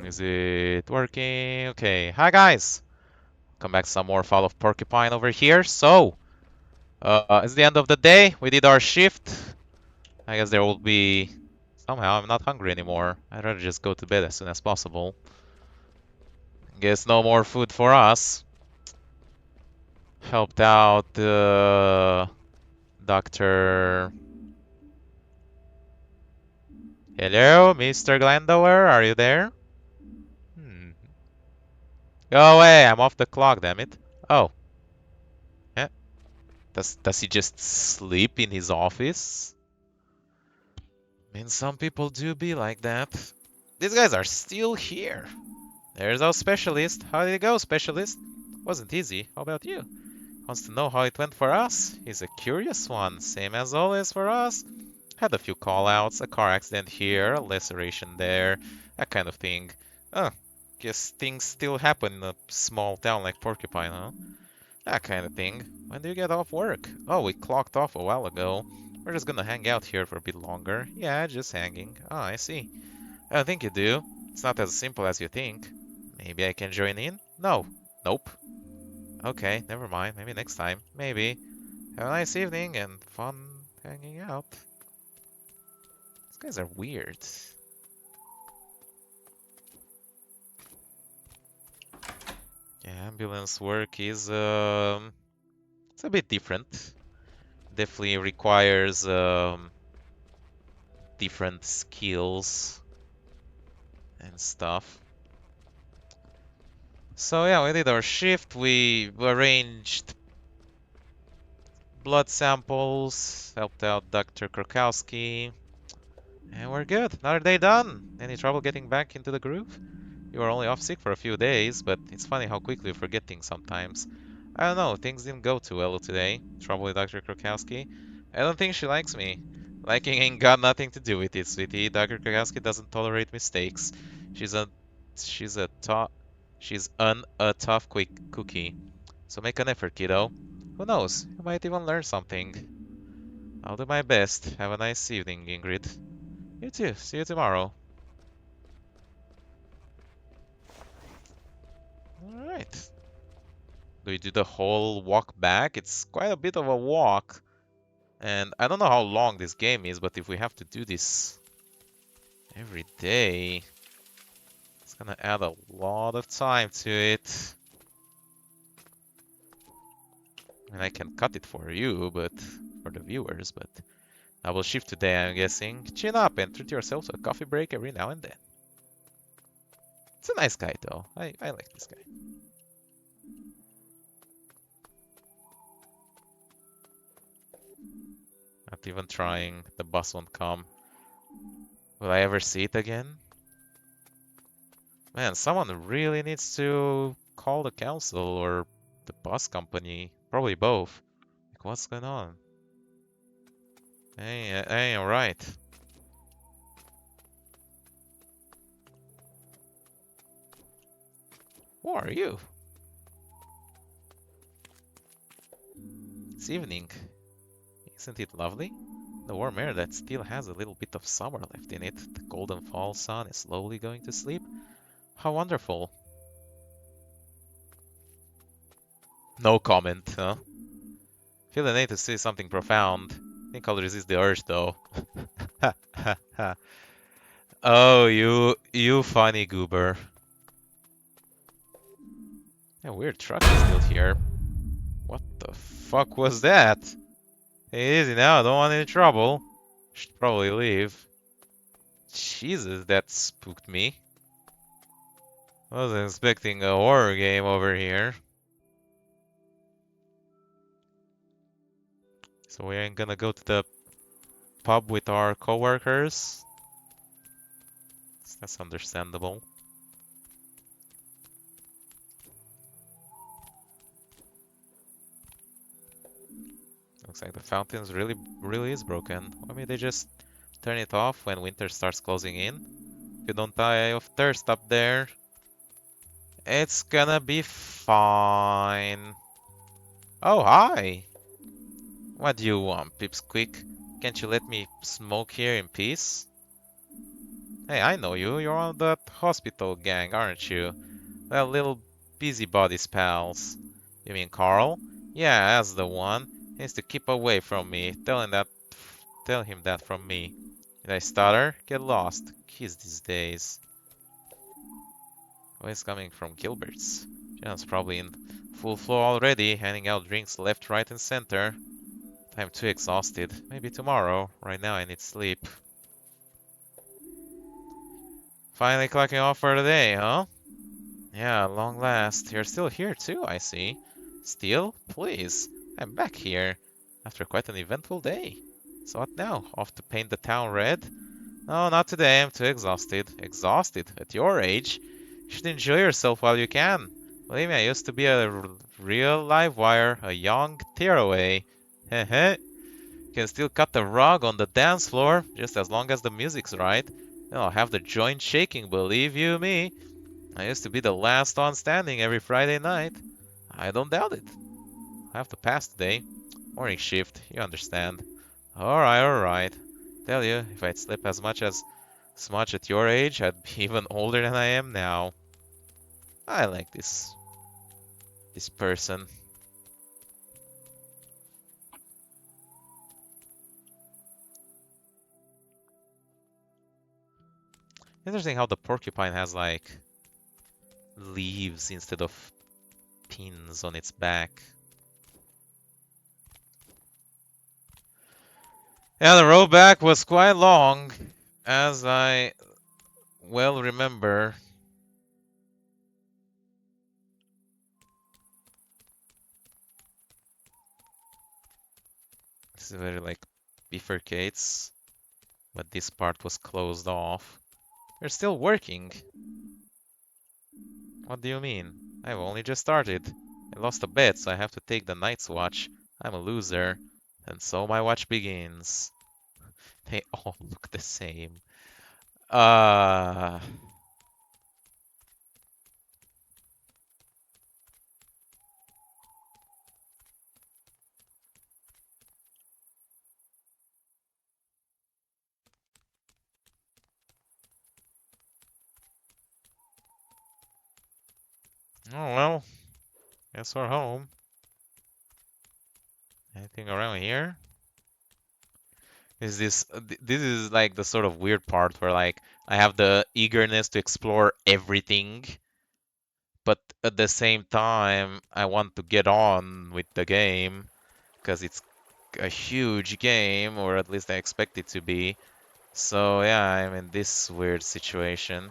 Is it working? Okay. Hi, guys. Come back some more Fall of Porcupine over here. So, it's the end of the day. We did our shift. I guess there will be... Somehow, I'm not hungry anymore. I'd rather just go to bed as soon as possible. Guess no more food for us. Helped out the doctor. Hello, Mr. Glandower, are you there? Hmm. Go away, I'm off the clock, damn it. Oh, yeah. Does he just sleep in his office? I mean, some people do be like that. These guys are still here. There's our specialist. How did it go, specialist? Wasn't easy. How about you? Wants to know how it went for us? He's a curious one, same as always for us. Had a few call-outs, a car accident here, a laceration there, that kind of thing. Oh, guess things still happen in a small town like Porcupine, huh? That kind of thing. When do you get off work? Oh, we clocked off a while ago. We're just gonna hang out here for a bit longer. Yeah, just hanging. Oh, I see. I don't think you do. It's not as simple as you think. Maybe I can join in? No. Nope. Okay, never mind. Maybe next time. Maybe. Have a nice evening and fun hanging out. These guys are weird. Yeah, ambulance work is it's a bit different. Definitely requires different skills and stuff. So yeah, we did our shift. We arranged blood samples, helped out Dr. Krakowski, and we're good. Another day done. Any trouble getting back into the groove? You were only off sick for a few days, but it's funny how quickly you forget things sometimes. I don't know, things didn't go too well today. Trouble with Dr. Krakowski. I don't think she likes me. Liking ain't got nothing to do with it, sweetie. Dr. Krakowski doesn't tolerate mistakes. She's a she's a tough a tough quick cookie. So make an effort, kiddo. Who knows? You might even learn something. I'll do my best. Have a nice evening, Ingrid. You too. See you tomorrow. Alright. Do we do the whole walk back? It's quite a bit of a walk. And I don't know how long this game is, but if we have to do this every day, it's gonna add a lot of time to it. I mean, I can cut it for you, but for the viewers, but double shift today, I'm guessing. Chin up and treat yourself to a coffee break every now and then. It's a nice guy, though. I like this guy. Not even trying. The bus won't come. Will I ever see it again? Man, someone really needs to call the council or the bus company. Probably both. Like, what's going on? Ain't alright. Who are you? It's evening. Isn't it lovely? The warm air that still has a little bit of summer left in it. The golden fall sun is slowly going to sleep. How wonderful. No comment, huh? Feel the need to say something profound. Think I'll resist the urge though. Oh, you funny goober. A weird truck is still here. What the fuck was that? Hey, easy now, I don't want any trouble. Should probably leave. Jesus, that spooked me. Wasn't expecting a horror game over here. So we ain't gonna go to the pub with our coworkers. That's understandable. Looks like the fountains really is broken. Why don't they just turn it off when winter starts closing in? If you don't die of thirst up there, it's gonna be fine. Oh, hi! What do you want, Pipsqueak? Can't you let me smoke here in peace? Hey, I know you. You're on that hospital gang, aren't you? Well, little busybodies pals. You mean Carl? Yeah, that's the one. He needs to keep away from me. Tell him that from me. Did I stutter? Get lost. Kids these days. Oh, it's coming from Gilbert's. Jenna's probably in full flow already, handing out drinks left, right, and center. I'm too exhausted. Maybe tomorrow. Right now I need sleep. Finally clocking off for the day, huh? Yeah, long last. You're still here too, I see. Still? Please. I'm back here. After quite an eventful day. So what now? Off to paint the town red? No, not today. I'm too exhausted. Exhausted? At your age? You should enjoy yourself while you can. Believe me, I used to be a real live wire, a young tearaway. Heh. Can still cut the rug on the dance floor, just as long as the music's right. Then I'll have the joint shaking, believe you me. I used to be the last on standing every Friday night. I don't doubt it. I have to pass today. Morning shift, you understand. Alright. Tell you, if I'd slept as much at your age, I'd be even older than I am now. I like this person. Interesting how the porcupine has like leaves instead of pins on its back. Yeah, the road back was quite long, as I well remember. This is very like bifurcates, but this part was closed off. We're still working. What do you mean? I've only just started. I lost a bet, so I have to take the night's watch. I'm a loser. And so my watch begins. They all look the same. Uh... Oh well, guess we're home. Anything around here? This is like the sort of weird part where like I have the eagerness to explore everything, but at the same time I want to get on with the game because it's a huge game, or at least I expect it to be. So yeah, I'm in this weird situation.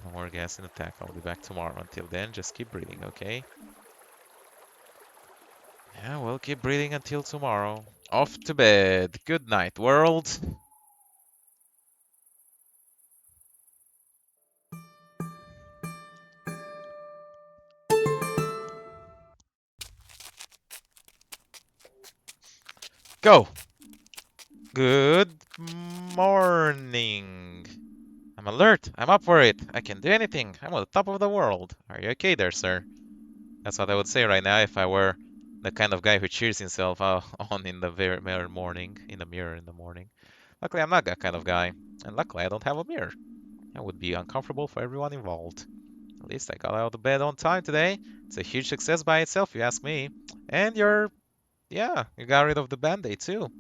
No more gas in the tank. I'll be back tomorrow. Until then, just keep breathing, okay? Yeah, we'll keep breathing until tomorrow. Off to bed. Good night, world. Go. Good morning. I'm alert. I'm up for it. I can do anything. I'm on the top of the world. Are you okay there, sir? That's what I would say right now if I were the kind of guy who cheers himself on in the mirror morning, in the mirror in the morning. Luckily, I'm not that kind of guy, and luckily I don't have a mirror. That would be uncomfortable for everyone involved. At least I got out of bed on time today. It's a huge success by itself, if you ask me. And yeah, you got rid of the band-aid too.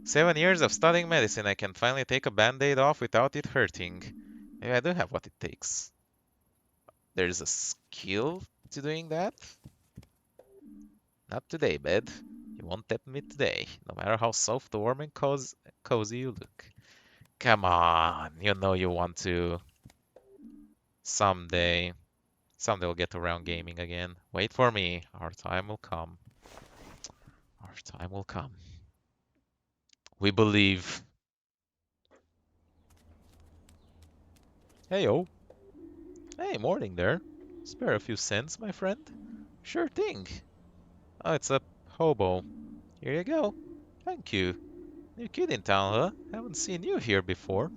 7 years of studying medicine, I can finally take a band-aid off without it hurting. Maybe I do have what it takes. There's a skill to doing that? Not today, bed. You won't tempt me today, no matter how soft, warm, and cozy you look. Come on, you know you want to. Someday. Someday we'll get around gaming again. Wait for me. Our time will come. Our time will come. We believe. Hey-o. Hey, morning there. Spare a few cents, my friend? Sure thing. Oh, it's a hobo. Here you go. Thank you. New kid in town, huh? Haven't seen you here before.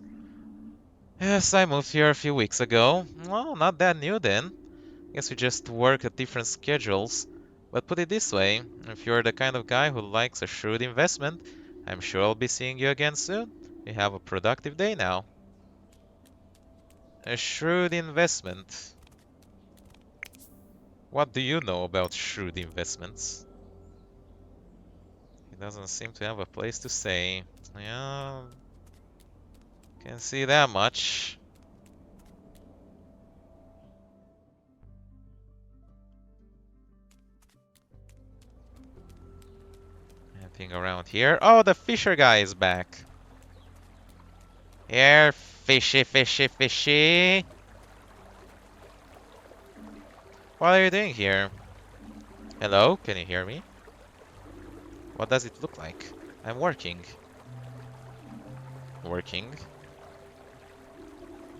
Yes, I moved here a few weeks ago. Well, not that new then. Guess we just work at different schedules. But put it this way, if you're the kind of guy who likes a shrewd investment, I'm sure I'll be seeing you again soon. You have a productive day now. A shrewd investment. What do you know about shrewd investments? He doesn't seem to have a place to stay. Yeah, can see that much. Anything around here? Oh, the fisher guy is back. Here, fishy, fishy, fishy. What are you doing here? Hello, can you hear me? What does it look like? I'm working. Working.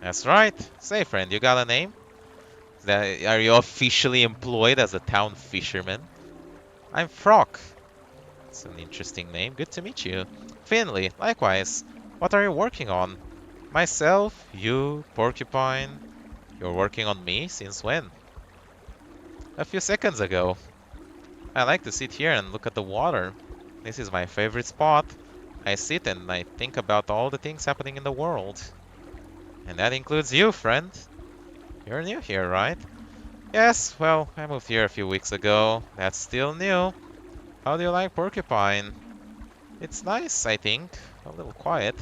That's right. Say, friend, you got a name? Are you officially employed as a town fisherman? I'm Frock. It's an interesting name. Good to meet you. Finley, likewise. What are you working on? Myself, you, Porcupine. You're working on me? Since when? A few seconds ago. I like to sit here and look at the water. This is my favorite spot. I sit and I think about all the things happening in the world. And that includes you, friend. You're new here, right? Yes, well, I moved here a few weeks ago. That's still new. How do you like Porcupine? It's nice, I think. A little quiet.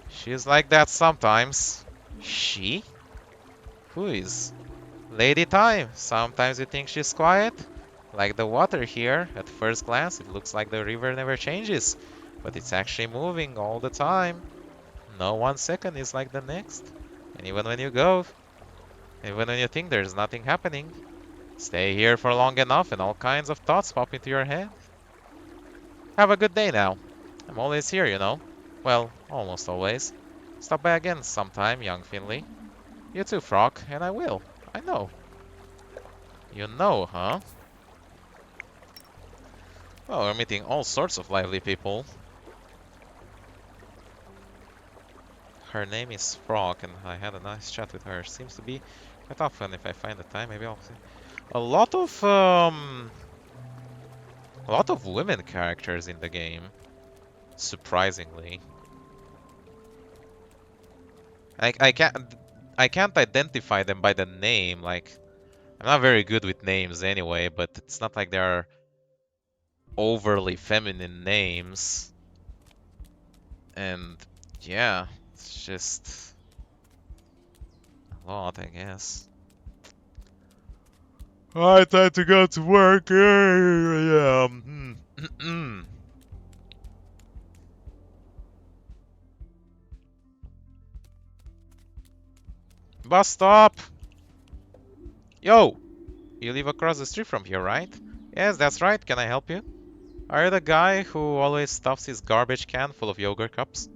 She's like that sometimes. She? Who is? Lady Time. Sometimes you think she's quiet. Like the water here. At first glance, it looks like the river never changes. But it's actually moving all the time. No 1 second is like the next. And even when you go, even when you think there's nothing happening, stay here for long enough and all kinds of thoughts pop into your head. Have a good day now. I'm always here, you know. Well, almost always. Stop by again sometime, young Finley. You too, Frog, and I will. I know. You know, huh? Well, we're meeting all sorts of lively people. Her name is Frog, and I had a nice chat with her. Seems to be quite often. If I find the time, maybe I'll see. A lot of women characters in the game, surprisingly. I can't identify them by the name. Like, I'm not very good with names anyway, but it's not like they are overly feminine names. And yeah, it's just a lot, I guess. I time to go to work. Yeah. Bus stop. Yo, you live across the street from here, right? Yes, that's right. Can I help you? Are you the guy who always stuffs his garbage can full of yogurt cups?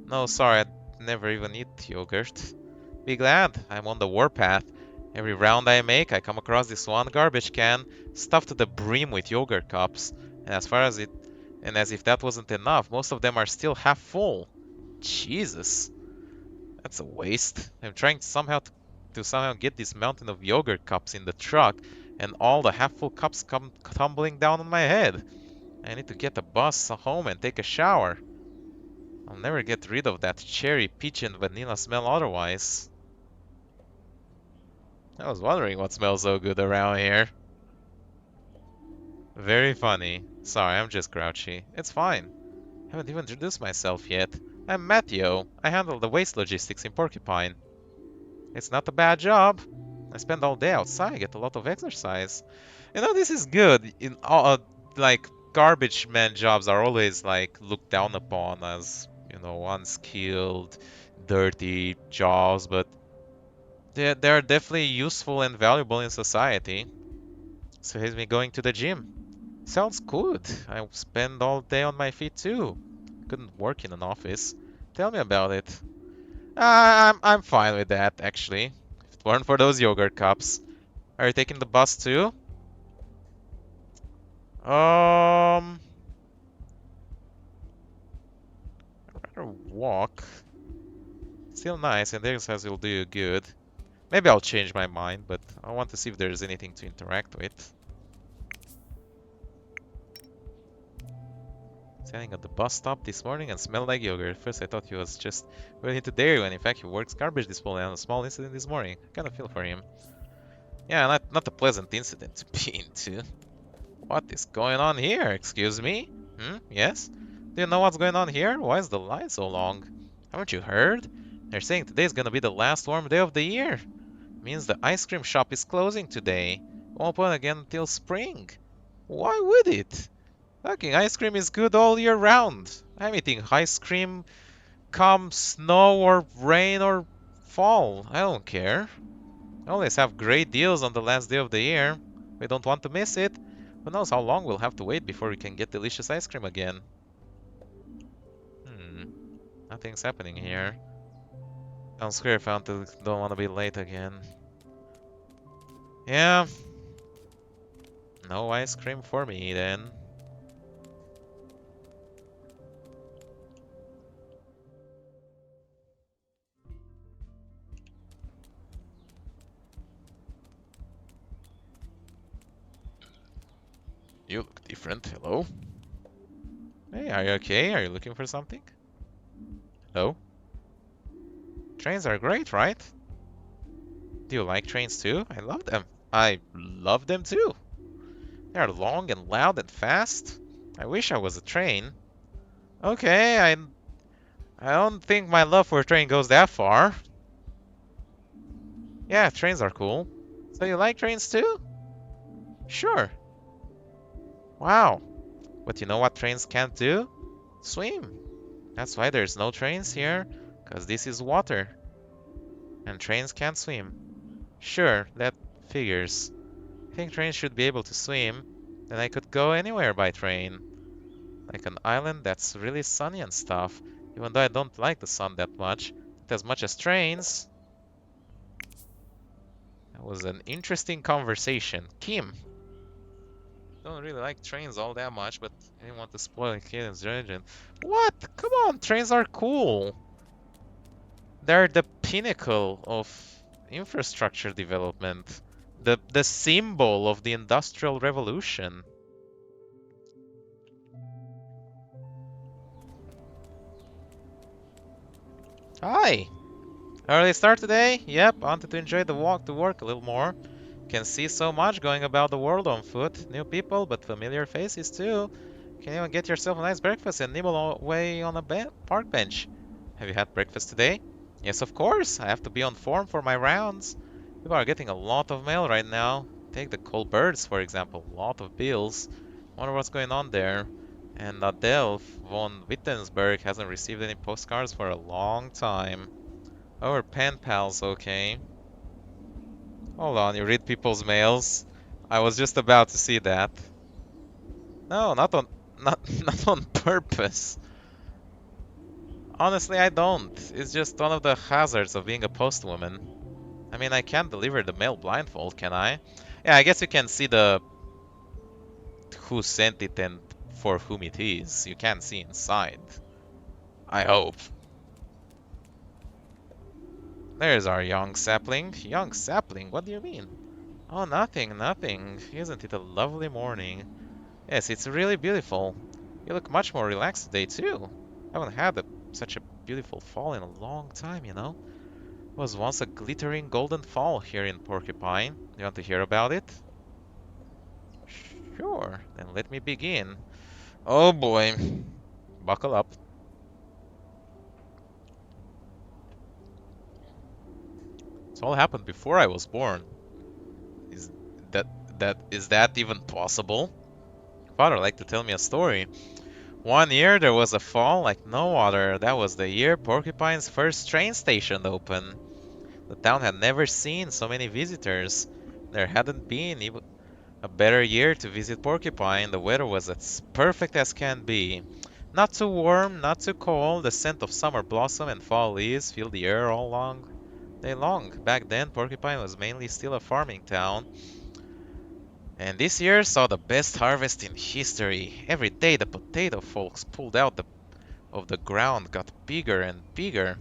No, sorry, I never even eat yogurt. Be glad, I'm on the warpath. Every round I make, I come across this one garbage can stuffed to the brim with yogurt cups. And as if that wasn't enough, most of them are still half full. Jesus, that's a waste. I'm trying to somehow get this mountain of yogurt cups in the truck, and all the half-full cups come tumbling down on my head. I need to get a bus home and take a shower. I'll never get rid of that cherry, peach, and vanilla smell otherwise. I was wondering what smells so good around here. Very funny. Sorry, I'm just grouchy. It's fine. Haven't even introduced myself yet. I'm Matthew. I handle the waste logistics in Porcupine. It's not a bad job. I spend all day outside, get a lot of exercise. You know, this is good. In all, like, garbage man jobs are always, like, looked down upon as, you know, unskilled, dirty jobs, but they're definitely useful and valuable in society. So here's me going to the gym. Sounds good. I spend all day on my feet too. Couldn't work in an office. Tell me about it. I'm fine with that, actually. If it weren't for those yogurt cups. Are you taking the bus too? I'd rather walk. Still nice, and the exercise will do you good. Maybe I'll change my mind, but I want to see if there's anything to interact with. Standing at the bus stop this morning and smelled like yogurt. At first I thought he was just going into dairy when in fact he works garbage disposal and a small incident this morning. I kind of feel for him. Yeah, not a pleasant incident to be into. What is going on here? Excuse me? Yes? Do you know what's going on here? Why is the line so long? Haven't you heard? They're saying today's gonna be the last warm day of the year. Means the ice cream shop is closing today. Won't open again until spring. Why would it? Fucking ice cream is good all year round. I'm eating ice cream come snow or rain or fall. I don't care. I always have great deals on the last day of the year. We don't want to miss it. Who knows how long we'll have to wait before we can get delicious ice cream again. Nothing's happening here. I'm scared if I don't want to be late again. Yeah. No ice cream for me then. You look different. Hello? Hey, are you okay? Are you looking for something? Hello? Trains are great, right? Do you like trains too? I love them. I love them too. They are long and loud and fast. I wish I was a train. Okay, I don't think my love for a train goes that far. Yeah, trains are cool. So you like trains too? Sure. Wow. But you know what trains can't do? Swim. That's why there's no trains here, because this is water. And trains can't swim. Sure, that figures. I think trains should be able to swim, then I could go anywhere by train. Like an island that's really sunny and stuff, even though I don't like the sun that much. Not as much as trains. That was an interesting conversation. Kim! Don't really like trains all that much, but I didn't want to spoil a kid's religion. What? Come on, trains are cool! They're the pinnacle of infrastructure development. The symbol of the Industrial Revolution. Hi! Early start today? Yep, wanted to enjoy the walk to work a little more. Can see so much going about the world on foot. New people, but familiar faces too. Can even get yourself a nice breakfast and nibble away on a park bench. Have you had breakfast today? Yes, of course. I have to be on form for my rounds. People are getting a lot of mail right now. Take the cold birds, for example. A lot of bills. Wonder what's going on there. And Adele von Wittensberg hasn't received any postcards for a long time. Our pen pals, okay. Hold on, you read people's mails? I was just about to see that. No, not on purpose. Honestly, I don't. It's just one of the hazards of being a postwoman. I mean, I can't deliver the mail blindfold, can I? Yeah, I guess you can see the who sent it and for whom it is. You can't see inside. I hope. There's our young sapling. Young sapling? What do you mean? Oh, nothing, nothing. Isn't it a lovely morning? Yes, it's really beautiful. You look much more relaxed today, too. I haven't had such a beautiful fall in a long time, you know? It was once a glittering golden fall here in Porcupine. You want to hear about it? Sure, then let me begin. Oh boy. Buckle up. It's all happened before I was born. Is that even possible? Father liked to tell me a story. One year there was a fall like no other. That was the year Porcupine's first train station opened. The town had never seen so many visitors. There hadn't been even a better year to visit Porcupine. The weather was as perfect as can be. Not too warm, not too cold. The scent of summer blossom and fall leaves filled the air all day long. Back then, Porcupine was mainly still a farming town. And this year saw the best harvest in history. Every day the potato folks pulled out of the ground got bigger and bigger.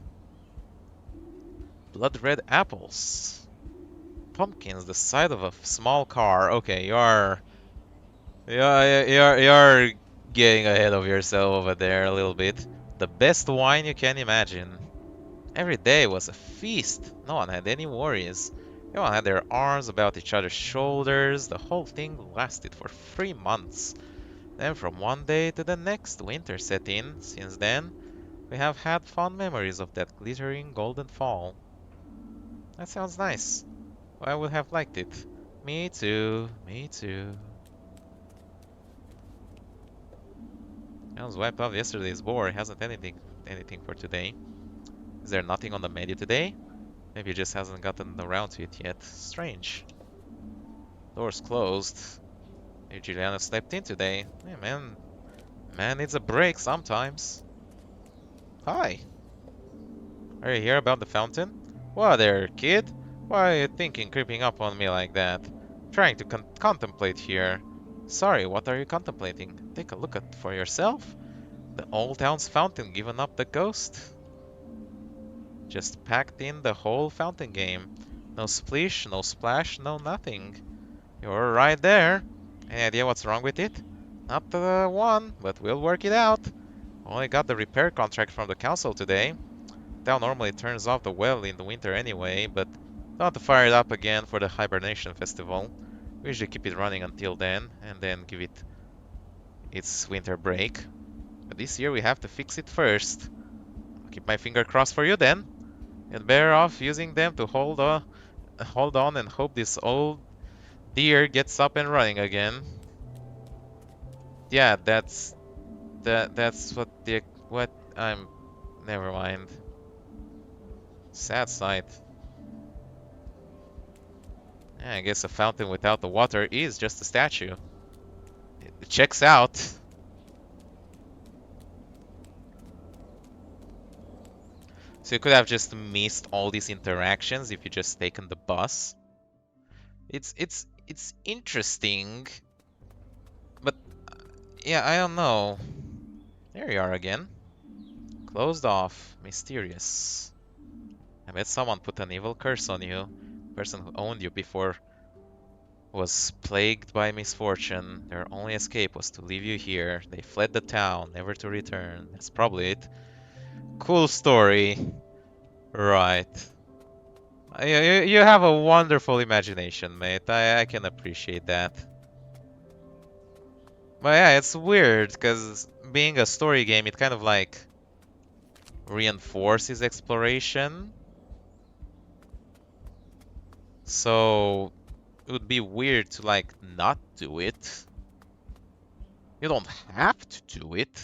Blood red apples. Pumpkins the size of a small car. Okay, you're getting ahead of yourself over there a little bit. The best wine you can imagine. Every day was a feast. No one had any worries. Everyone had their arms about each other's shoulders. The whole thing lasted for 3 months. Then from one day to the next, winter set in. Since then, we have had fond memories of that glittering golden fall. That sounds nice. I would have liked it. Me too, me too. Jones wiped off yesterday's board. Hasn't anything for today. Is there nothing on the menu today? Maybe he just hasn't gotten around to it yet. Strange. Door's closed. Maybe Juliana slept in today. Yeah, man needs a break sometimes. Hi. Are you here about the fountain? What there, kid? Why are you thinking creeping up on me like that? Trying to contemplate here. Sorry, what are you contemplating? Take a look at for yourself. The old town's fountain given up the ghost. Just packed in the whole fountain game. No splish, no splash, no nothing. You're right there. Any idea what's wrong with it? Not the one, but we'll work it out. Only got the repair contract from the council today. Town normally turns off the well in the winter anyway, but don't want to fire it up again for the hibernation festival. We usually keep it running until then, and then give it its winter break. But this year we have to fix it first. I'll keep my finger crossed for you then. And better off using them to hold on and hope this old deer gets up and running again. Yeah, that's what I'm. Never mind. Sad sight. Yeah, I guess a fountain without the water is just a statue. It checks out. So you could have just missed all these interactions if you just taken the bus. It's interesting, but yeah, I don't know. There you are again. Closed off. Mysterious. I bet someone put an evil curse on you. The person who owned you before was plagued by misfortune. Their only escape was to leave you here. They fled the town, never to return. That's probably it. Cool story. Right. You have a wonderful imagination, mate. I can appreciate that. But yeah, it's weird, because being a story game, it kind of like reinforces exploration. So it would be weird to like not do it. You don't have to do it.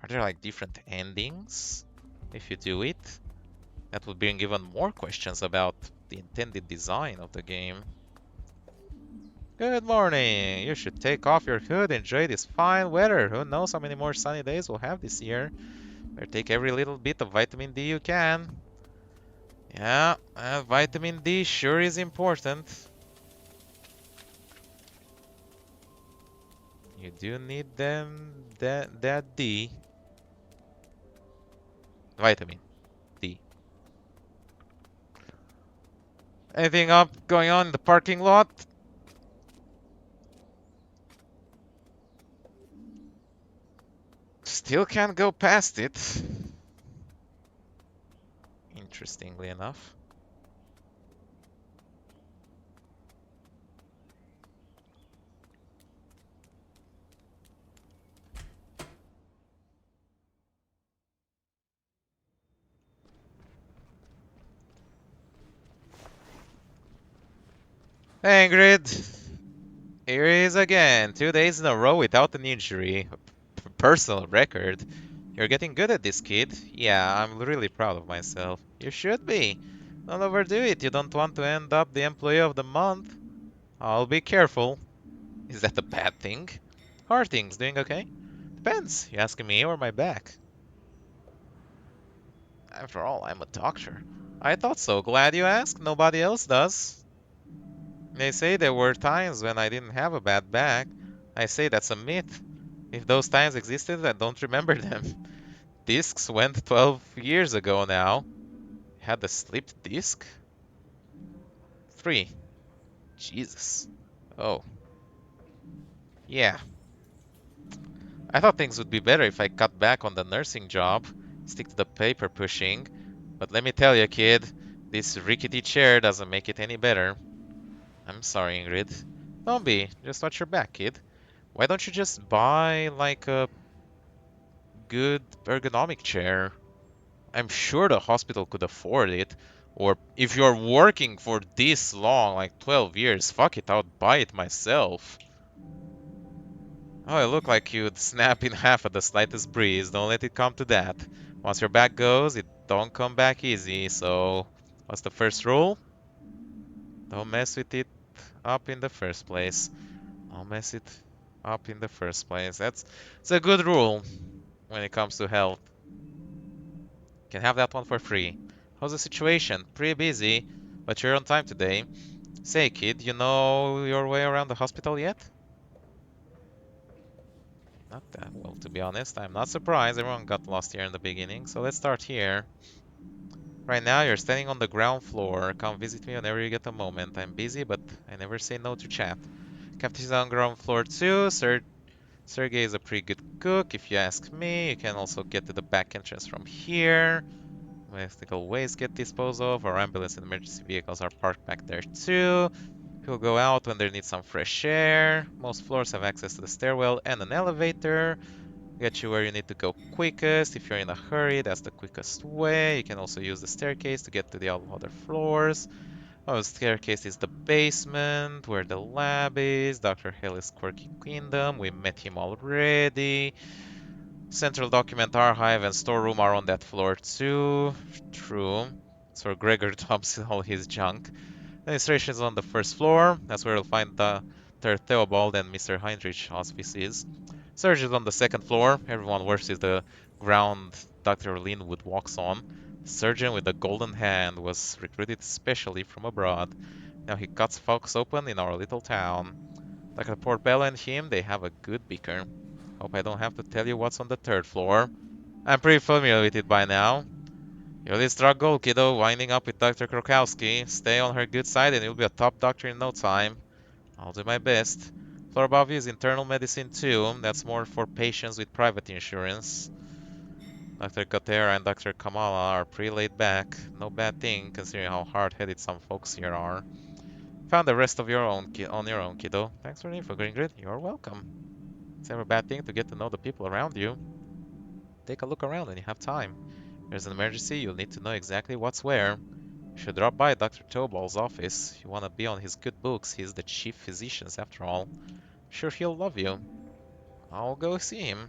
Are there like different endings if you do it? That would bring even more questions about the intended design of the game. Good morning! You should take off your hood, enjoy this fine weather. Who knows how many more sunny days we'll have this year. Better take every little bit of vitamin D you can. Yeah, vitamin D sure is important. You do need that D. Vitamin D. Anything up going on in the parking lot? Still can't go past it. Interestingly enough. Hey, Ingrid. Here he is again. 2 days in a row without an injury. Personal record. You're getting good at this, kid. Yeah, I'm really proud of myself. You should be. Don't overdo it. You don't want to end up the employee of the month. I'll be careful. Is that a bad thing? How are things? Doing okay? Depends. You asking me or my back? After all, I'm a doctor. I thought so. Glad you asked. Nobody else does. They say there were times when I didn't have a bad back. I say that's a myth. If those times existed, I don't remember them. Discs went 12 years ago now. Had a slipped disc? 3. Jesus. Oh. Yeah. I thought things would be better if I cut back on the nursing job, stick to the paper pushing. But let me tell you, kid, this rickety chair doesn't make it any better. I'm sorry, Ingrid. Don't be. Just watch your back, kid. Why don't you just buy, like, a good ergonomic chair? I'm sure the hospital could afford it. Or if you're working for this long, like 12 years, fuck it, I would buy it myself. Oh, it looked like you'd snap in half at the slightest breeze. Don't let it come to that. Once your back goes, it don't come back easy. So, what's the first rule? Don't mess with it up in the first place. Don't mess it up in the first place. It's a good rule when it comes to health. Can have that one for free. How's the situation? Pretty busy, but you're on time today. Say, kid, you know your way around the hospital yet? Not that well, to be honest. I'm not surprised. Everyone got lost here in the beginning, so let's start here. Right now, you're standing on the ground floor. Come visit me whenever you get a moment. I'm busy, but I never say no to chat. Cafeteria's on ground floor too. Sergey is a pretty good cook, if you ask me. You can also get to the back entrance from here. Mystical waste get disposed of. Our ambulance and emergency vehicles are parked back there too. He'll go out when they need some fresh air. Most floors have access to the stairwell and an elevator. Get you where you need to go quickest. If you're in a hurry, that's the quickest way. You can also use the staircase to get to the other floors. Oh, the staircase is the basement, where the lab is. Dr. Haley's quirky kingdom. We met him already. Central document archive and storeroom are on that floor too. True. That's where Gregor dumps all his junk. Administration is on the first floor. That's where you'll find Dr. Theobald and Mr. Heinrich's offices. Surgery is on the second floor. Everyone worships the ground Dr. Linwood walks on. The surgeon with the golden hand was recruited specially from abroad. Now he cuts folks open in our little town. Dr. Portbello and him, they have a good bicker. Hope I don't have to tell you what's on the third floor. I'm pretty familiar with it by now. You'll really struck gold, kiddo, winding up with Dr. Krokowski. Stay on her good side and you'll be a top doctor in no time. I'll do my best. Floor above you is internal medicine too. That's more for patients with private insurance. Dr. Katera and Dr. Kamala are pretty laid back. No bad thing, considering how hard-headed some folks here are. Found the rest of your own on your own, kiddo. Thanks for the info, Gringrid. You're welcome. It's never a bad thing to get to know the people around you. Take a look around when you have time. If there's an emergency, you'll need to know exactly what's where. You should drop by Dr. Theobald's office. You want to be on his good books. He's the chief physician after all. Sure, he'll love you. I'll go see him.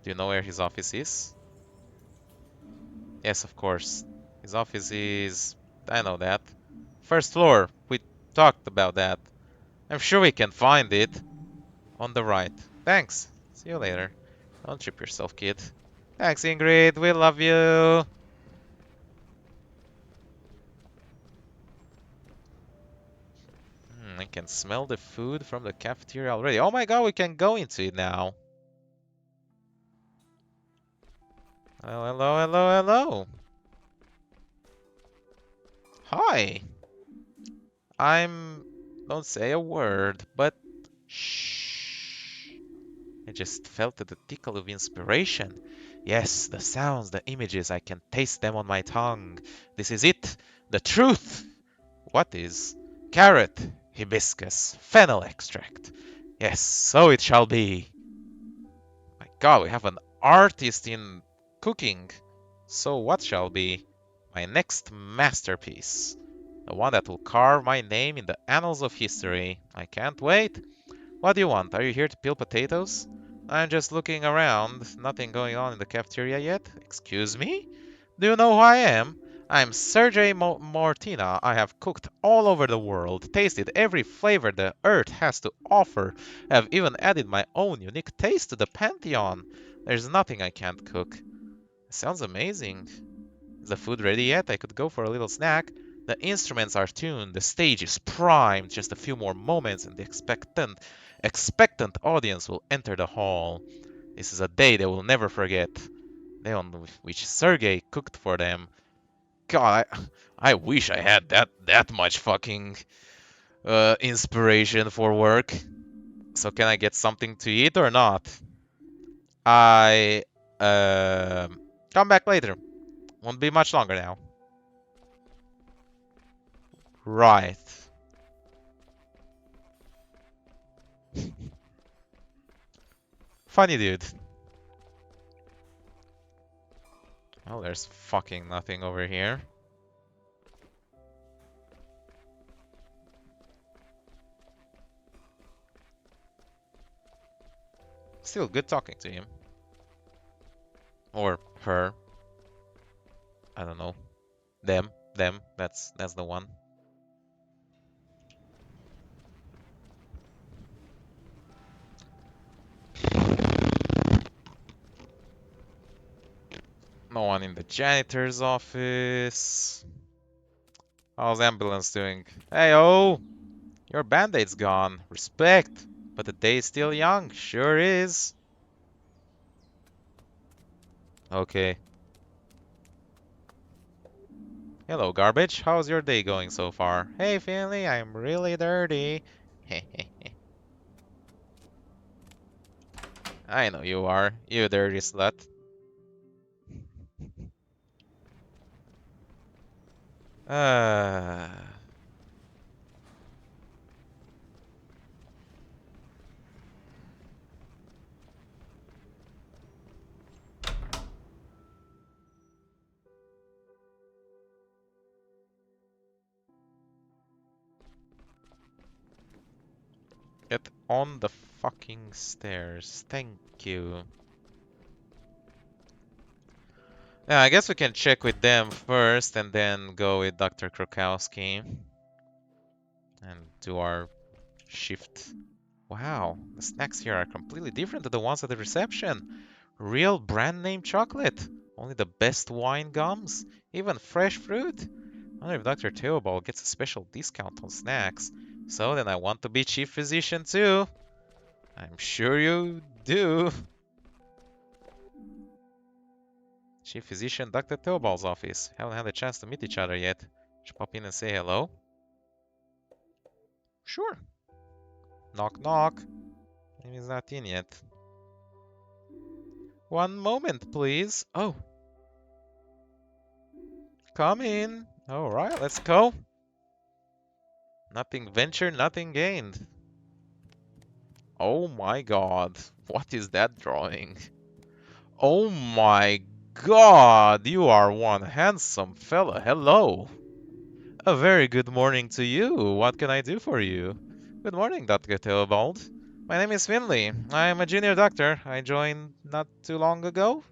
Do you know where his office is? Yes, of course. His office is... I know that. First floor. We talked about that. I'm sure we can find it. On the right. Thanks. See you later. Don't trip yourself, kid. Thanks, Ingrid. We love you. I can smell the food from the cafeteria already. Oh my god, we can go into it now. Hello, hello, hello, hello. Hi. Don't say a word, but shh. I just felt the tickle of inspiration. Yes, the sounds, the images, I can taste them on my tongue. This is it, the truth. What is? Carrot, hibiscus, fennel extract. Yes, so it shall be. My god, we have an artist in cooking. So what shall be? My next masterpiece. The one that will carve my name in the annals of history. I can't wait. What do you want? Are you here to peel potatoes? I'm just looking around. Nothing going on in the cafeteria yet. Excuse me? Do you know who I am? I'm Sergey Mortina. I have cooked all over the world, tasted every flavor the earth has to offer, have even added my own unique taste to the pantheon. There's nothing I can't cook. Sounds amazing. Is the food ready yet? I could go for a little snack. The instruments are tuned, the stage is primed, just a few more moments and the expectant audience will enter the hall. This is a day they will never forget. Day on which Sergey cooked for them. God, I wish I had that much fucking inspiration for work. So can I get something to eat or not? I come back later. Won't be much longer now. Right. Funny dude. Oh, there's fucking nothing over here. Still good talking to him. Or her. I don't know. Them. Them. That's the one. No one in the janitor's office. How's the ambulance doing? Hey, oh! Your band-aid's gone. Respect. But the day's still young. Sure is. Okay. Hello, garbage. How's your day going so far? Hey, Finley, I'm really dirty. I know you are. You dirty slut. Uh... Get on the fucking stairs. Thank you. Yeah, I guess we can check with them first and then go with Dr. Krokowski and do our shift. Wow, the snacks here are completely different to the ones at the reception. Real brand name chocolate. Only the best wine gums. Even fresh fruit. I wonder if Dr. Theobald gets a special discount on snacks. So then I want to be chief physician too. I'm sure you do. Chief physician, Dr. Theobald's office. Haven't had a chance to meet each other yet. Should pop in and say hello? Sure. Knock knock. Maybe he's not in yet. One moment, please. Oh. Come in. Alright, let's go. Nothing ventured, nothing gained. Oh my god. What is that drawing? Oh my god. You are one handsome fella. Hello. A very good morning to you. What can I do for you? Good morning, Dr. Theobald. My name is Finley. I am a junior doctor. I joined not too long ago.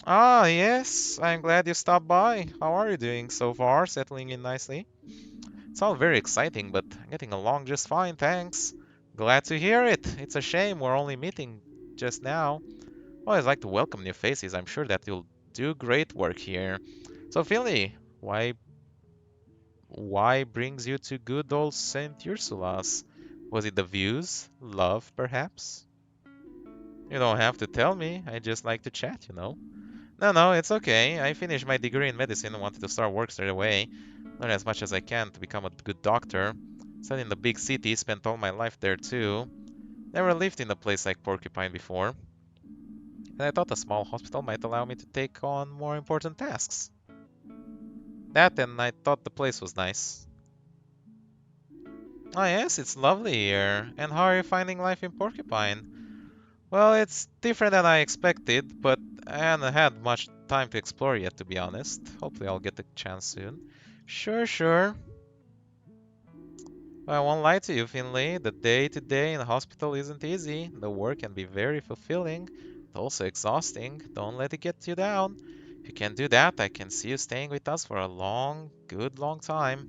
Ah, yes. I'm glad you stopped by. How are you doing so far? Settling in nicely? It's all very exciting, but I'm getting along just fine, thanks. Glad to hear it. It's a shame we're only meeting just now. I always like to welcome new faces. I'm sure that you'll do great work here. So, Finley, why brings you to good old St. Ursula's? Was it the views? Love, perhaps? You don't have to tell me. I just like to chat, you know. No, it's okay. I finished my degree in medicine and wanted to start work straight away. Learn as much as I can to become a good doctor. Studied in the big city, spent all my life there too. Never lived in a place like Porcupine before. And I thought a small hospital might allow me to take on more important tasks. That and I thought the place was nice. Oh yes, it's lovely here. And how are you finding life in Porcupine? Well, it's different than I expected, but I haven't had much time to explore yet, to be honest. Hopefully I'll get the chance soon. Sure. I won't lie to you, Finley. The day-to-day in the hospital isn't easy. The work can be very fulfilling, but also exhausting. Don't let it get you down. If you can do that, I can see you staying with us for a good long time.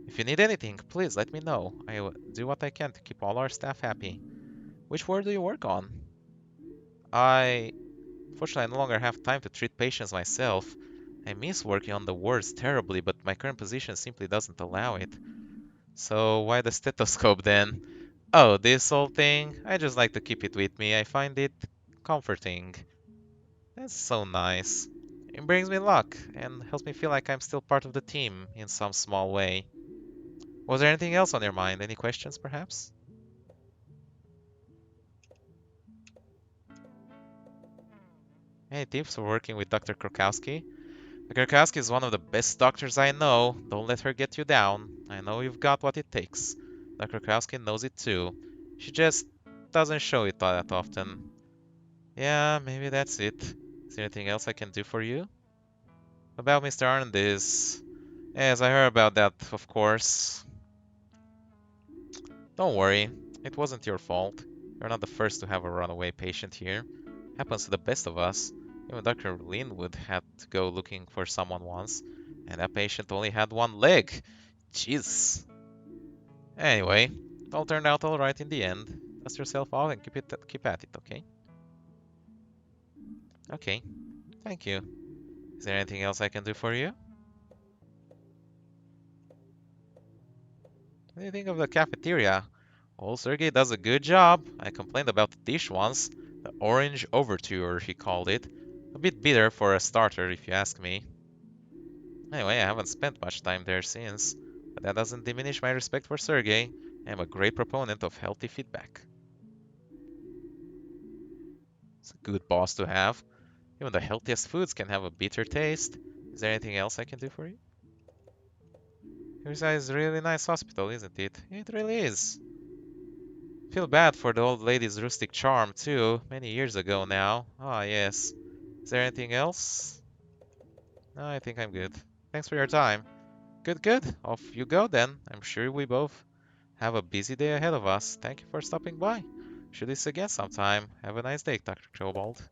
If you need anything, please let me know. I will do what I can to keep all our staff happy. Which ward do you work on? I Fortunately, I no longer have time to treat patients myself. I miss working on the wards terribly, but my current position simply doesn't allow it. So why the stethoscope then? Oh, this old thing? I just like to keep it with me. I find it comforting. That's so nice. It brings me luck and helps me feel like I'm still part of the team in some small way. Was there anything else on your mind? Any questions, perhaps? Any tips for working with Dr. Krokowski? Dr. Krokowski is one of the best doctors I know. Don't let her get you down. I know you've got what it takes. Dr. Krokowski knows it too. She just doesn't show it that often. Yeah, maybe that's it. Is there anything else I can do for you? About Mr. Arndis. Yes, I heard about that, of course. Don't worry, it wasn't your fault. You're not the first to have a runaway patient here. Happens to the best of us. Even Dr. Linwood had to go looking for someone once, and that patient only had one leg. Jeez. Anyway, it all turned out alright in the end. Dust yourself off and keep at it, okay? Okay, thank you. Is there anything else I can do for you? What do you think of the cafeteria? Well, Sergey does a good job. I complained about the dish once. The orange overture, he called it. A bit bitter for a starter, if you ask me. Anyway, I haven't spent much time there since, but that doesn't diminish my respect for Sergey. I am a great proponent of healthy feedback. It's a good boss to have. Even the healthiest foods can have a bitter taste. Is there anything else I can do for you? Ursula is a really nice hospital, isn't it? It really is. Feel bad for the old lady's rustic charm, too. Many years ago now. Ah, yes. Is there anything else? No, I think I'm good. Thanks for your time. Good, good. Off you go then. I'm sure we both have a busy day ahead of us. Thank you for stopping by. Should this again sometime. Have a nice day, Dr. Theobald.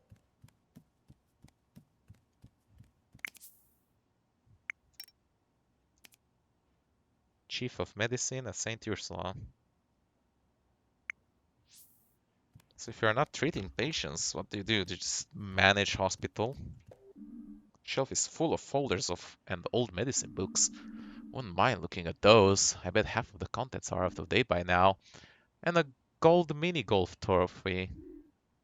Chief of Medicine at St. Ursula. So if you're not treating patients, what do? You just manage hospital? Shelf is full of folders of and old medicine books. Wouldn't mind looking at those. I bet half of the contents are out of date by now. And a gold mini golf trophy.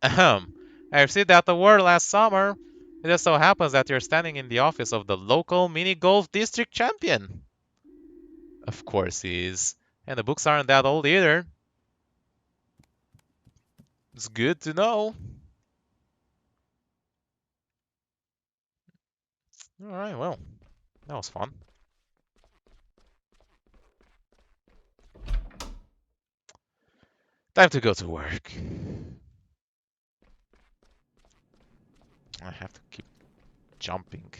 Ahem. I received that award last summer. It just so happens that you're standing in the office of the local mini golf district champion. Of course he is. And the books aren't that old either. It's good to know. Alright, well, that was fun. Time to go to work. I have to keep jumping.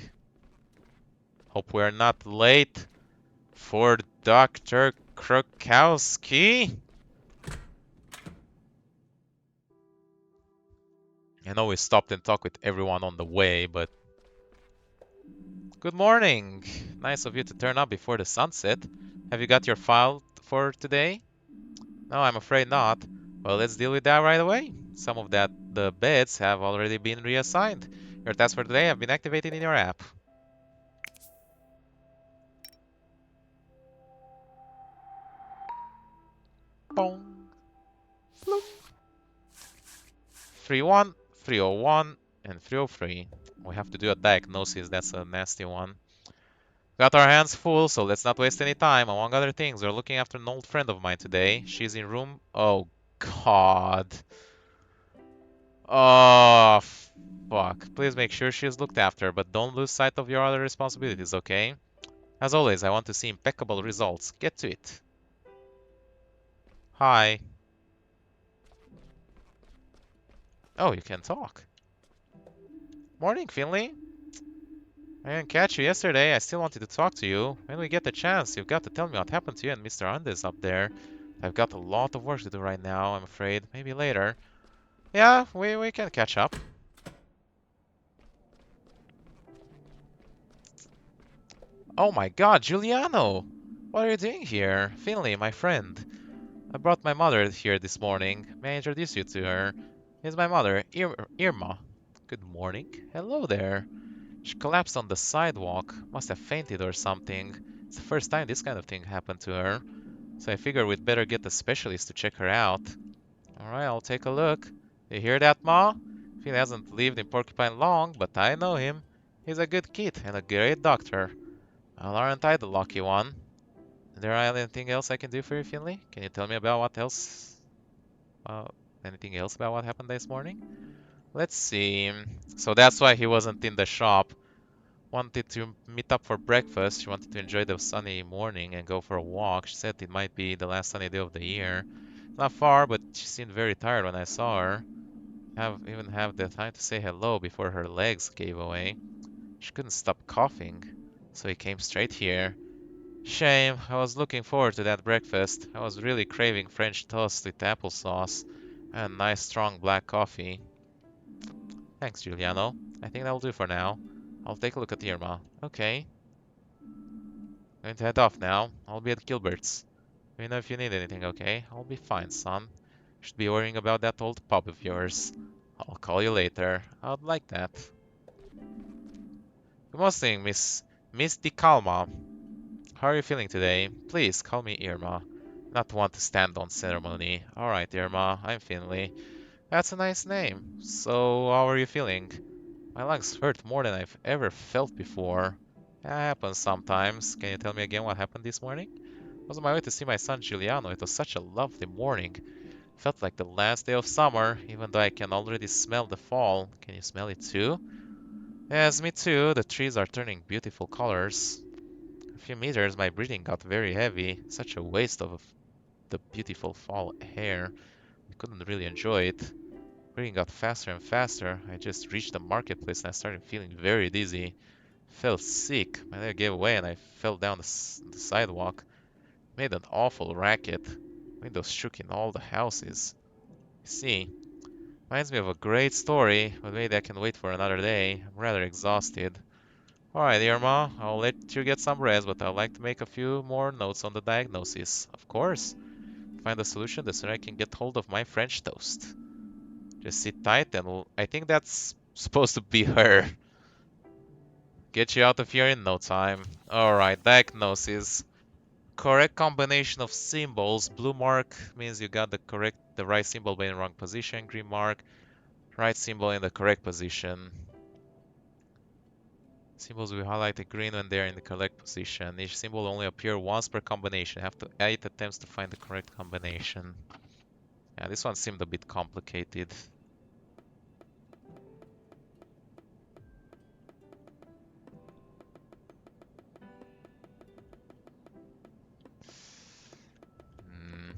Hope we're not late for Dr. Krokowski. I know we stopped and talked with everyone on the way, but... Good morning. Nice of you to turn up before the sunset. Have you got your file for today? No, I'm afraid not. Well, let's deal with that right away. Some of the beds have already been reassigned. Your tasks for today have been activated in your app. Bong. 3-1, 301, and 303. We have to do a diagnosis, that's a nasty one. Got our hands full, so let's not waste any time. Among other things, we're looking after an old friend of mine today. She's in room... Oh, God. Oh, fuck. Please make sure she's looked after, but don't lose sight of your other responsibilities, okay? As always, I want to see impeccable results. Get to it. Hi. Oh, you can talk. Morning, Finley. I didn't catch you yesterday. I still wanted to talk to you. When we get the chance, you've got to tell me what happened to you and Mr. Andes up there. I've got a lot of work to do right now, I'm afraid. Maybe later. Yeah, we can catch up. Oh my god, Giuliano! What are you doing here? Finley, my friend. I brought my mother here this morning. May I introduce you to her? Here's my mother, Irma. Good morning. Hello there. She collapsed on the sidewalk. Must have fainted or something. It's the first time this kind of thing happened to her. So I figure we'd better get a specialist to check her out. Alright, I'll take a look. You hear that, Ma? Phil hasn't lived in Porcupine long, but I know him. He's a good kid and a great doctor. Well, aren't I the lucky one? Is there anything else I can do for you, Finley? Can you tell me about what else? Anything else about what happened this morning? Let's see. So that's why he wasn't in the shop. Wanted to meet up for breakfast. She wanted to enjoy the sunny morning and go for a walk. She said it might be the last sunny day of the year. Not far, but she seemed very tired when I saw her. Even have the time to say hello before her legs gave away. She couldn't stop coughing, so he came straight here. Shame, I was looking forward to that breakfast. I was really craving French toast with applesauce and nice strong black coffee. Thanks, Giuliano. I think that'll do for now. I'll take a look at Irma. Okay. Going to head off now. I'll be at Gilbert's. Let me know if you need anything, okay? I'll be fine, son. Should be worrying about that old pub of yours. I'll call you later. I'd like that. Good morning, Miss Di Calma. How are you feeling today? Please call me Irma. Not one to stand on ceremony. Alright, Irma, I'm Finley. That's a nice name. So, how are you feeling? My lungs hurt more than I've ever felt before. That happens sometimes. Can you tell me again what happened this morning? I was on my way to see my son Giuliano. It was such a lovely morning. Felt like the last day of summer, even though I can already smell the fall. Can you smell it too? Yes, me too. The trees are turning beautiful colors. A few meters, my breathing got very heavy. Such a waste of the beautiful fall air. I couldn't really enjoy it. Breathing got faster and faster. I just reached the marketplace and I started feeling very dizzy. Felt sick. My leg gave way and I fell down the sidewalk. Made an awful racket. Windows shook in all the houses. See, reminds me of a great story, but maybe I can wait for another day. I'm rather exhausted. Alright, Irma, I'll let you get some rest, but I'd like to make a few more notes on the diagnosis. Of course. Find a solution the sooner I can get hold of my French toast. Just sit tight and I think that's supposed to be her. Get you out of here in no time. Alright, diagnosis. Correct combination of symbols. Blue mark means you got the right symbol but in the wrong position. Green mark, right symbol in the correct position. Symbols will highlight the green when they're in the correct position. Each symbol will only appear once per combination. You have to 8 attempts to find the correct combination. Yeah, this one seemed a bit complicated. Hmm.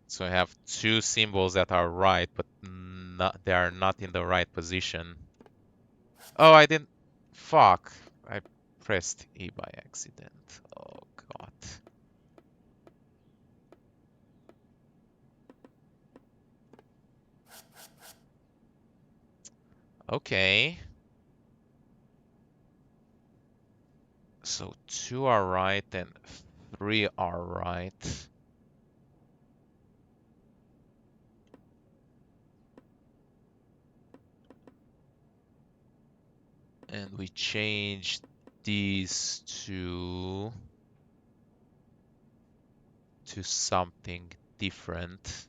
So I have two symbols that are right, but they are not in the right position. Oh, I didn't. Fuck. I pressed E by accident. Oh, God. Okay. So two are right and three are right. And we changed these to something different.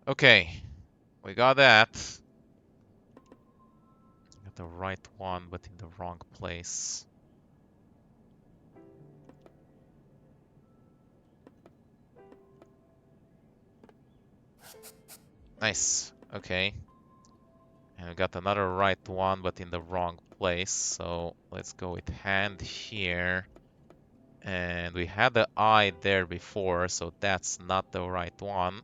Okay, we got that. Got the right one, but in the wrong place. Nice. Okay. And we got another right one, but in the wrong place. So let's go with hand here. And we had the eye there before, so that's not the right one.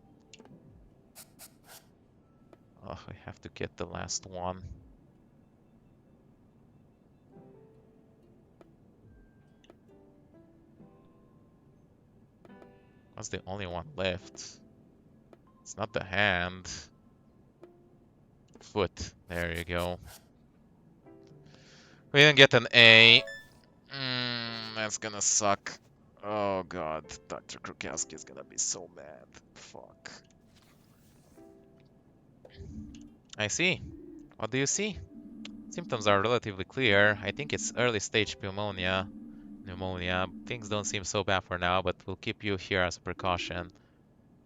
Oh, we have to get the last one. That's the only one left. It's not the hand. Foot. There you go. We didn't get an A. That's gonna suck. Oh god, Dr. Krukowski is gonna be so mad. Fuck. I see. What do you see? Symptoms are relatively clear. I think it's early stage pneumonia. Things don't seem so bad for now, but we'll keep you here as a precaution.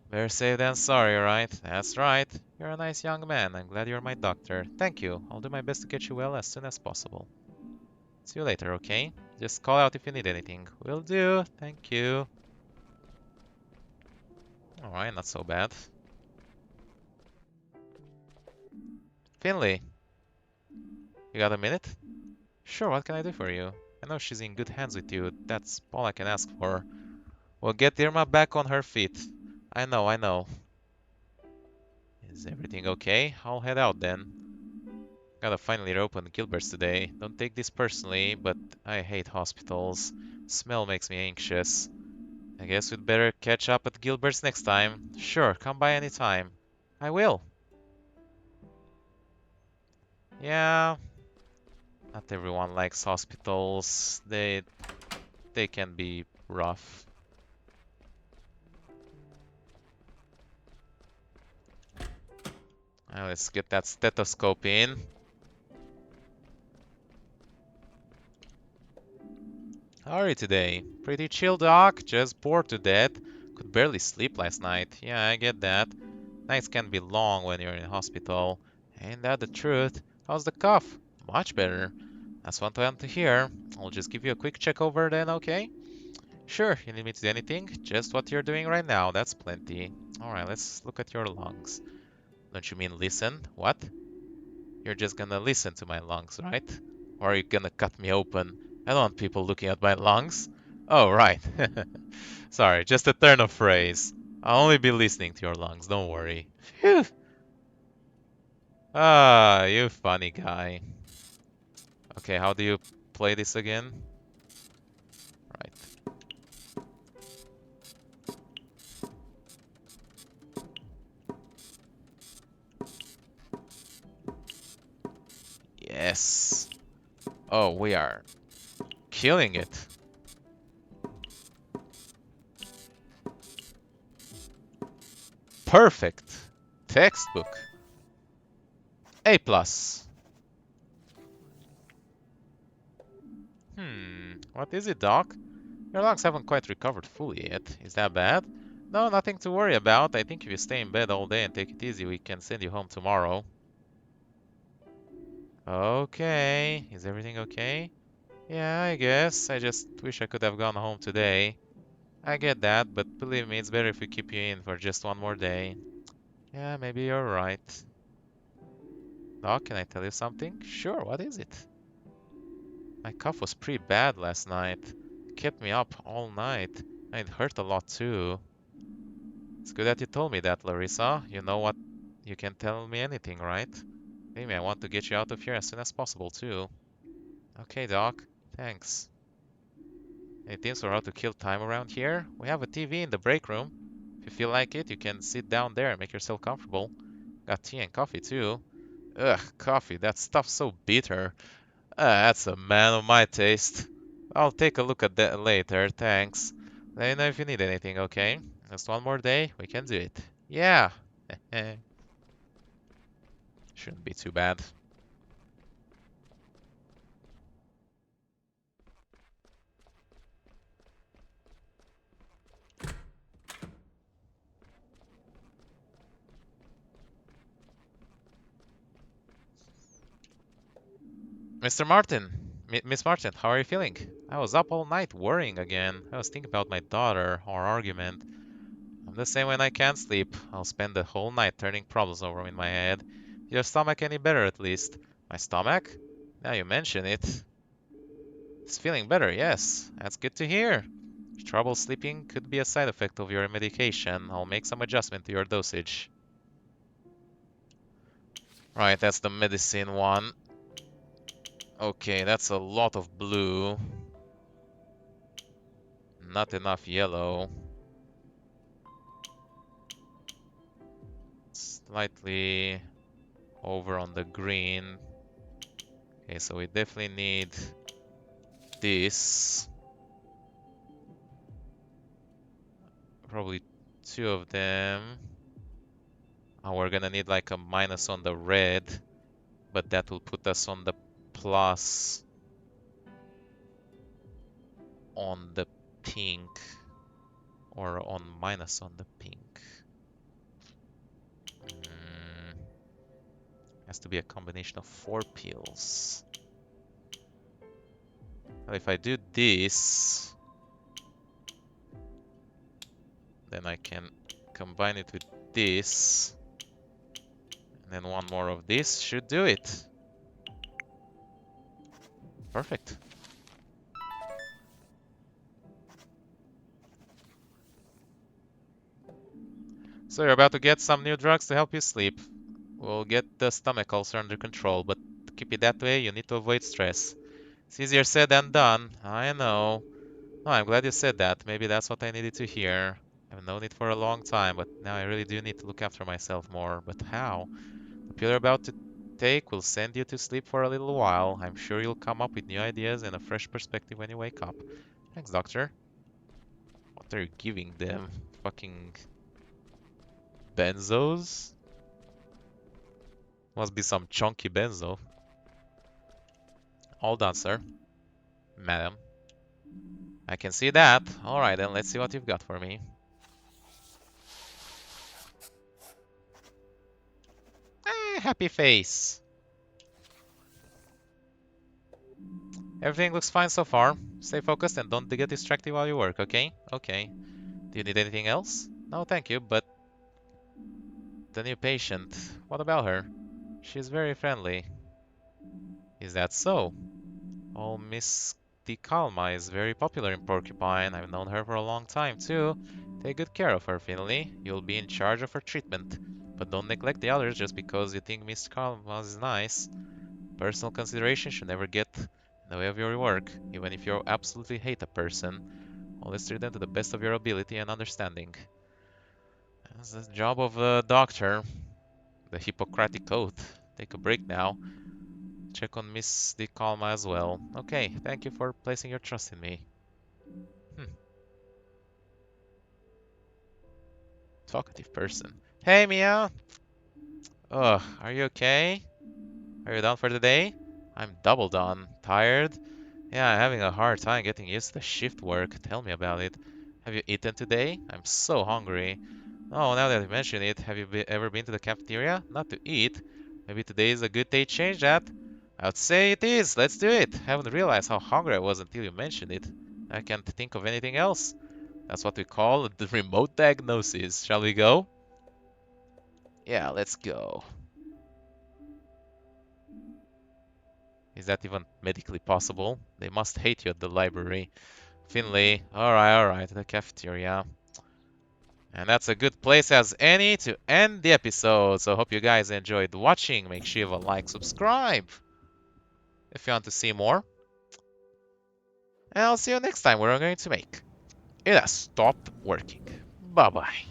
Better safe than sorry, right? That's right. You're a nice young man. I'm glad you're my doctor. Thank you. I'll do my best to get you well as soon as possible. See you later, okay? Just call out if you need anything. Will do. Thank you. Alright, not so bad. Finley, you got a minute? Sure, what can I do for you? I know she's in good hands with you. That's all I can ask for. We'll get Irma back on her feet. I know. Is everything okay? I'll head out then. Gotta finally open Gilbert's today. Don't take this personally, but I hate hospitals. Smell makes me anxious. I guess we'd better catch up at Gilbert's next time. Sure, come by anytime. I will. Yeah, not everyone likes hospitals. They can be rough. Now let's get that stethoscope in. How are you today? Pretty chill, doc. Just bored to death. Could barely sleep last night. Yeah, I get that. Nights can be long when you're in hospital. Ain't that the truth? How's the cough? Much better. That's what I want to hear. I'll just give you a quick check over then, okay? Sure, you need me to do anything? Just what you're doing right now, that's plenty. Alright, let's look at your lungs. Don't you mean listen? What? You're just gonna listen to my lungs, right? Or are you gonna cut me open? I don't want people looking at my lungs. Oh, right. Sorry, just a turn of phrase. I'll only be listening to your lungs, don't worry. Phew. Ah, you funny guy. Okay, how do you play this again? Right. Yes. Oh, we are killing it. Perfect. Textbook. A plus. What is it, Doc? Your lungs haven't quite recovered fully yet. Is that bad? No, nothing to worry about. I think if you stay in bed all day and take it easy, we can send you home tomorrow. Okay. Is everything okay? Yeah, I guess. I just wish I could have gone home today. I get that, but believe me, it's better if we keep you in for just one more day. Yeah, maybe you're right. Doc, can I tell you something? Sure, what is it? My cough was pretty bad last night. It kept me up all night. And it hurt a lot too. It's good that you told me that, Larissa. You know what? You can tell me anything, right? Maybe I want to get you out of here as soon as possible too. Okay, Doc. Thanks. Any tips for how to kill time around here? We have a TV in the break room. If you feel like it, you can sit down there and make yourself comfortable. Got tea and coffee too. Ugh, coffee. That stuff's so bitter. That's a man of my taste. I'll take a look at that later, thanks. Let me know if you need anything, okay? Just one more day, we can do it. Yeah. Shouldn't be too bad. Mr. Martin! Miss Martin, how are you feeling? I was up all night worrying again. I was thinking about my daughter, our argument. I'm the same when I can't sleep. I'll spend the whole night turning problems over in my head. Your stomach any better at least? My stomach? Now you mention it. It's feeling better, yes. That's good to hear. Trouble sleeping could be a side effect of your medication. I'll make some adjustment to your dosage. Right, that's the medicine one. Okay, that's a lot of blue. Not enough yellow. Slightly over on the green. Okay, so we definitely need this. Probably two of them. Oh, we're gonna need like a minus on the red, but that will put us on the plus on the pink or on minus on the pink? Has to be a combination of 4 pills. Well, if I do this, then I can combine it with this. And then one more of this should do it. Perfect. So you're about to get some new drugs to help you sleep. We'll get the stomach ulcer under control, but to keep it that way, you need to avoid stress. It's easier said than done, I know. Oh, I'm glad you said that. Maybe that's what I needed to hear. I've known it for a long time, but now I really do need to look after myself more. But how? The pill you're about to take will send you to sleep for a little while. I'm sure you'll come up with new ideas and a fresh perspective when you wake up. Thanks, doctor. What are you giving them? Fucking benzos? Must be some chunky benzo. All done, sir. Madam. I can see that. Alright then, let's see what you've got for me. Happy face. Everything looks fine so far. Stay focused and don't get distracted while you work, okay? Okay. Do you need anything else? No, thank you, but the new patient, what about her? She's very friendly. Is that so? Oh, Miss DeCalma is very popular in Porcupine. I've known her for a long time, too. Take good care of her, Finley. You'll be in charge of her treatment. But don't neglect the others just because you think Miss DeCalma is nice. Personal consideration should never get in the way of your work, even if you absolutely hate a person. Always treat them to the best of your ability and understanding. That's the job of a doctor. The Hippocratic Oath. Take a break now. Check on Miss DeCalma as well. Okay, thank you for placing your trust in me. Talkative person. Hey, Mia! Ugh, are you okay? Are you done for the day? I'm double done. Tired? Yeah, I'm having a hard time getting used to the shift work. Tell me about it. Have you eaten today? I'm so hungry. Oh, now that you mention it, have you ever been to the cafeteria? Not to eat. Maybe today is a good day to change that. I would say it is. Let's do it. Haven't realized how hungry I was until you mentioned it. I can't think of anything else. That's what we call the remote diagnosis. Shall we go? Yeah, let's go. Is that even medically possible? They must hate you at the library. Finley. Alright, the cafeteria. And that's a good place as any to end the episode. So hope you guys enjoyed watching. Make sure you have a like, subscribe if you want to see more. And I'll see you next time where I'm going to make it stop working. Bye bye.